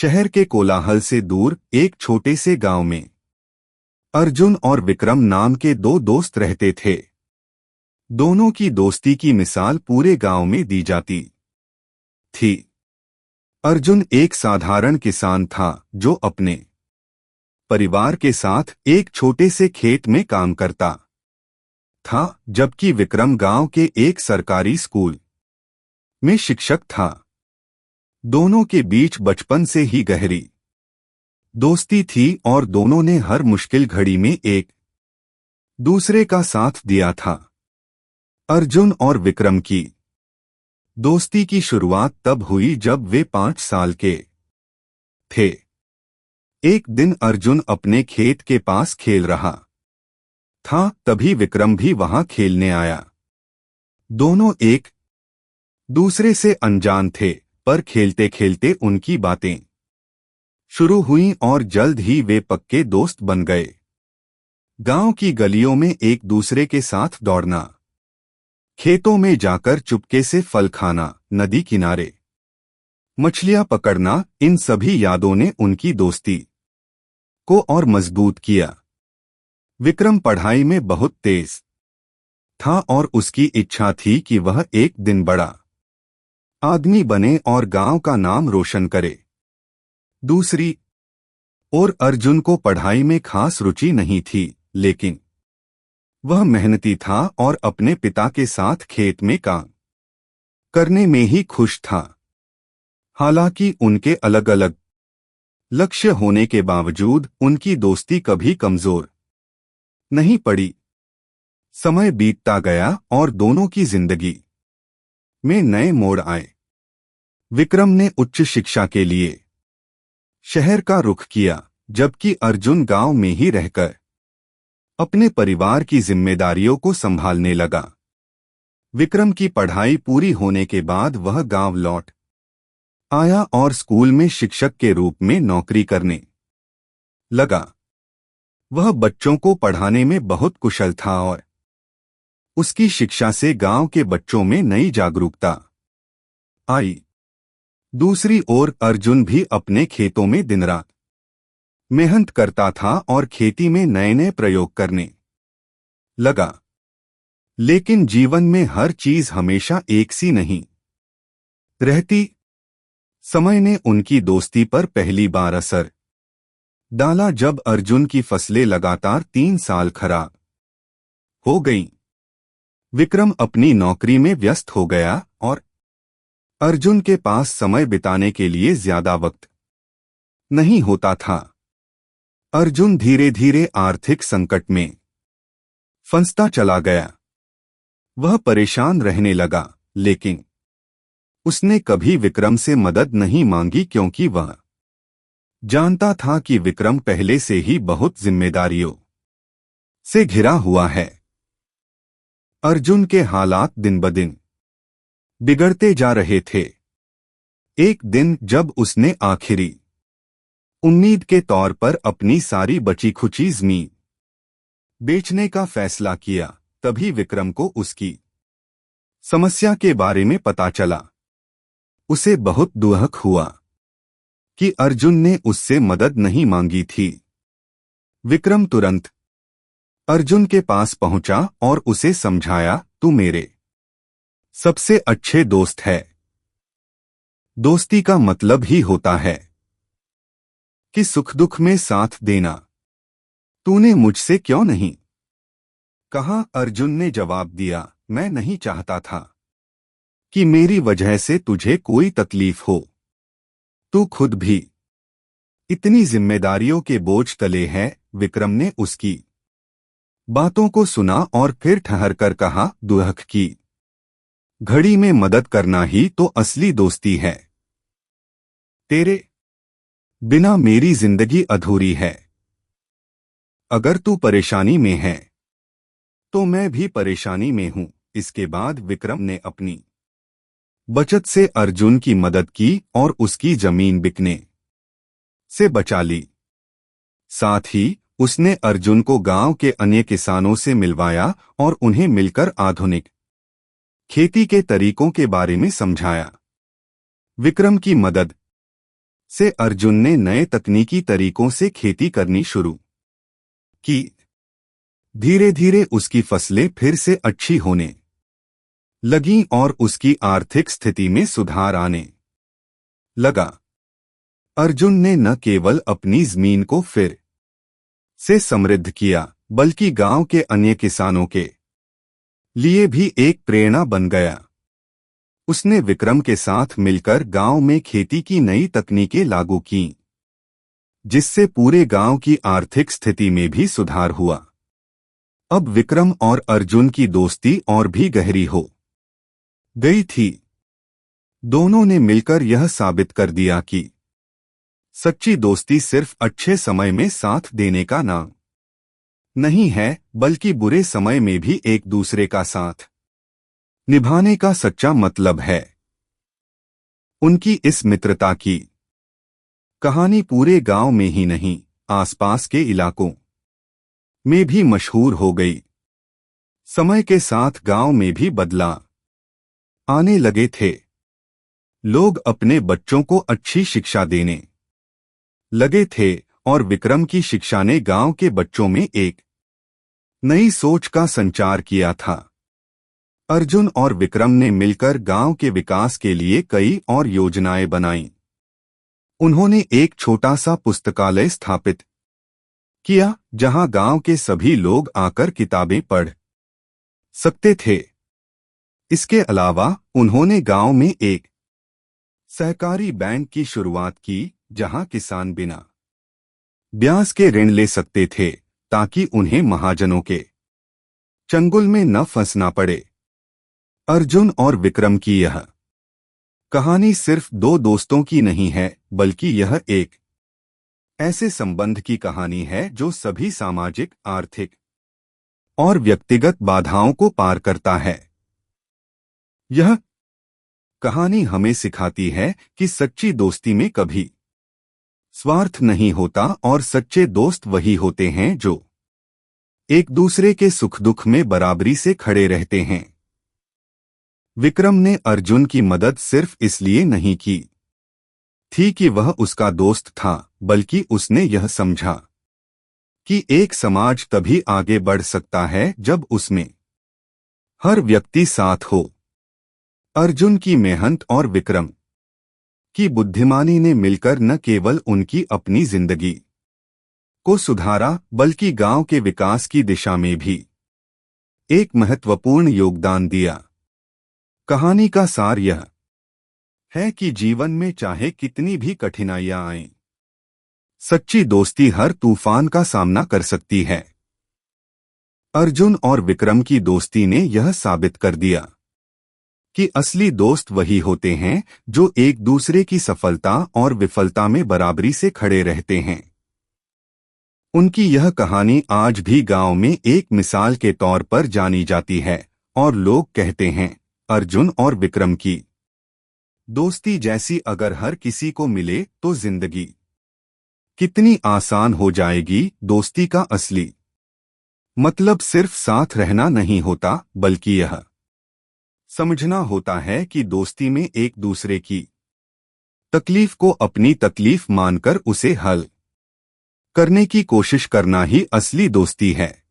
शहर के कोलाहल से दूर एक छोटे से गांव में अर्जुन और विक्रम नाम के दो दोस्त रहते थे। दोनों की दोस्ती की मिसाल पूरे गांव में दी जाती थी। अर्जुन एक साधारण किसान था जो अपने परिवार के साथ एक छोटे से खेत में काम करता था, जबकि विक्रम गांव के एक सरकारी स्कूल में शिक्षक था। दोनों के बीच बचपन से ही गहरी दोस्ती थी और दोनों ने हर मुश्किल घड़ी में एक दूसरे का साथ दिया था। अर्जुन और विक्रम की दोस्ती की शुरुआत तब हुई जब वे 5 साल के थे। एक दिन अर्जुन अपने खेत के पास खेल रहा था, तभी विक्रम भी वहां खेलने आया। दोनों एक दूसरे से अनजान थे, पर खेलते खेलते उनकी बातें शुरू हुईं और जल्द ही वे पक्के दोस्त बन गए। गांव की गलियों में एक दूसरे के साथ दौड़ना, खेतों में जाकर चुपके से फल खाना, नदी किनारे मछलियां पकड़ना, इन सभी यादों ने उनकी दोस्ती को और मजबूत किया। विक्रम पढ़ाई में बहुत तेज था और उसकी इच्छा थी कि वह एक दिन बड़ा आदमी बने और गांव का नाम रोशन करे। दूसरी ओर अर्जुन को पढ़ाई में खास रुचि नहीं थी, लेकिन वह मेहनती था और अपने पिता के साथ खेत में काम करने में ही खुश था। हालांकि उनके अलग अलग लक्ष्य होने के बावजूद उनकी दोस्ती कभी कमजोर नहीं पड़ी। समय बीतता गया और दोनों की जिंदगी में नए मोड़ आए। विक्रम ने उच्च शिक्षा के लिए शहर का रुख किया, जबकि अर्जुन गांव में ही रहकर अपने परिवार की जिम्मेदारियों को संभालने लगा। विक्रम की पढ़ाई पूरी होने के बाद वह गांव लौट आया और स्कूल में शिक्षक के रूप में नौकरी करने लगा। वह बच्चों को पढ़ाने में बहुत कुशल था और उसकी शिक्षा से गांव के बच्चों में नई जागरूकता आई। दूसरी ओर अर्जुन भी अपने खेतों में दिन रात मेहनत करता था और खेती में नए नए प्रयोग करने लगा। लेकिन जीवन में हर चीज हमेशा एक सी नहीं रहती। समय ने उनकी दोस्ती पर पहली बार असर डाला जब अर्जुन की फसलें लगातार 3 साल खराब हो गईं। विक्रम अपनी नौकरी में व्यस्त हो गया और अर्जुन के पास समय बिताने के लिए ज्यादा वक्त नहीं होता था। अर्जुन धीरे धीरे आर्थिक संकट में फंसता चला गया। वह परेशान रहने लगा, लेकिन उसने कभी विक्रम से मदद नहीं मांगी क्योंकि वह जानता था कि विक्रम पहले से ही बहुत जिम्मेदारियों से घिरा हुआ है। अर्जुन के हालात दिन ब दिन बिगड़ते जा रहे थे। एक दिन जब उसने आखिरी उम्मीद के तौर पर अपनी सारी बची खुची जमीन बेचने का फैसला किया, तभी विक्रम को उसकी समस्या के बारे में पता चला। उसे बहुत दुख हुआ कि अर्जुन ने उससे मदद नहीं मांगी थी। विक्रम तुरंत अर्जुन के पास पहुंचा और उसे समझाया, तू मेरे सबसे अच्छे दोस्त है। दोस्ती का मतलब ही होता है कि सुख दुख में साथ देना। तूने मुझसे क्यों नहीं कहा? अर्जुन ने जवाब दिया, मैं नहीं चाहता था कि मेरी वजह से तुझे कोई तकलीफ हो। तू खुद भी इतनी जिम्मेदारियों के बोझ तले है। विक्रम ने उसकी बातों को सुना और फिर ठहरकर कहा, दुख की घड़ी में मदद करना ही तो असली दोस्ती है। तेरे बिना मेरी जिंदगी अधूरी है। अगर तू परेशानी में है तो मैं भी परेशानी में हूं। इसके बाद विक्रम ने अपनी बचत से अर्जुन की मदद की और उसकी जमीन बिकने से बचा ली। साथ ही उसने अर्जुन को गांव के अन्य किसानों से मिलवाया और उन्हें मिलकर आधुनिक खेती के तरीकों के बारे में समझाया। विक्रम की मदद से अर्जुन ने नए तकनीकी तरीकों से खेती करनी शुरू की। धीरे धीरे उसकी फसलें फिर से अच्छी होने लगीं और उसकी आर्थिक स्थिति में सुधार आने लगा। अर्जुन ने न केवल अपनी जमीन को फिर से समृद्ध किया, बल्कि गांव के अन्य किसानों के लिए भी एक प्रेरणा बन गया। उसने विक्रम के साथ मिलकर गांव में खेती की नई तकनीकें लागू कीं, जिससे पूरे गांव की आर्थिक स्थिति में भी सुधार हुआ। अब विक्रम और अर्जुन की दोस्ती और भी गहरी हो गई थी। दोनों ने मिलकर यह साबित कर दिया कि सच्ची दोस्ती सिर्फ अच्छे समय में साथ देने का नाम नहीं है, बल्कि बुरे समय में भी एक दूसरे का साथ निभाने का सच्चा मतलब है। उनकी इस मित्रता की कहानी पूरे गांव में ही नहीं, आसपास के इलाकों में भी मशहूर हो गई। समय के साथ गांव में भी बदलाव आने लगे थे। लोग अपने बच्चों को अच्छी शिक्षा देने लगे थे और विक्रम की शिक्षा ने गांव के बच्चों में एक नई सोच का संचार किया था। अर्जुन और विक्रम ने मिलकर गांव के विकास के लिए कई और योजनाएं बनाईं। उन्होंने एक छोटा सा पुस्तकालय स्थापित किया, जहां गांव के सभी लोग आकर किताबें पढ़ सकते थे। इसके अलावा उन्होंने गांव में एक सहकारी बैंक की शुरुआत की, जहां किसान बिना ब्याज के ऋण ले सकते थे, ताकि उन्हें महाजनों के चंगुल में न फंसना पड़े। अर्जुन और विक्रम की यह कहानी सिर्फ दो दोस्तों की नहीं है, बल्कि यह एक ऐसे संबंध की कहानी है जो सभी सामाजिक, आर्थिक और व्यक्तिगत बाधाओं को पार करता है। यह कहानी हमें सिखाती है कि सच्ची दोस्ती में कभी स्वार्थ नहीं होता और सच्चे दोस्त वही होते हैं जो एक दूसरे के सुख दुख में बराबरी से खड़े रहते हैं। विक्रम ने अर्जुन की मदद सिर्फ इसलिए नहीं की थी कि वह उसका दोस्त था, बल्कि उसने यह समझा कि एक समाज तभी आगे बढ़ सकता है जब उसमें हर व्यक्ति साथ हो। अर्जुन की मेहनत और विक्रम की बुद्धिमानी ने मिलकर न केवल उनकी अपनी जिंदगी को सुधारा, बल्कि गांव के विकास की दिशा में भी एक महत्वपूर्ण योगदान दिया। कहानी का सार यह है कि जीवन में चाहे कितनी भी कठिनाइयां आएं, सच्ची दोस्ती हर तूफान का सामना कर सकती है। अर्जुन और विक्रम की दोस्ती ने यह साबित कर दिया कि असली दोस्त वही होते हैं जो एक दूसरे की सफलता और विफलता में बराबरी से खड़े रहते हैं। उनकी यह कहानी आज भी गांव में एक मिसाल के तौर पर जानी जाती है और लोग कहते हैं, अर्जुन और विक्रम की दोस्ती जैसी अगर हर किसी को मिले तो जिंदगी कितनी आसान हो जाएगी। दोस्ती का असली मतलब सिर्फ साथ रहना नहीं होता, बल्कि यह समझना होता है कि दोस्ती में एक दूसरे की तकलीफ को अपनी तकलीफ मानकर उसे हल करने की कोशिश करना ही असली दोस्ती है।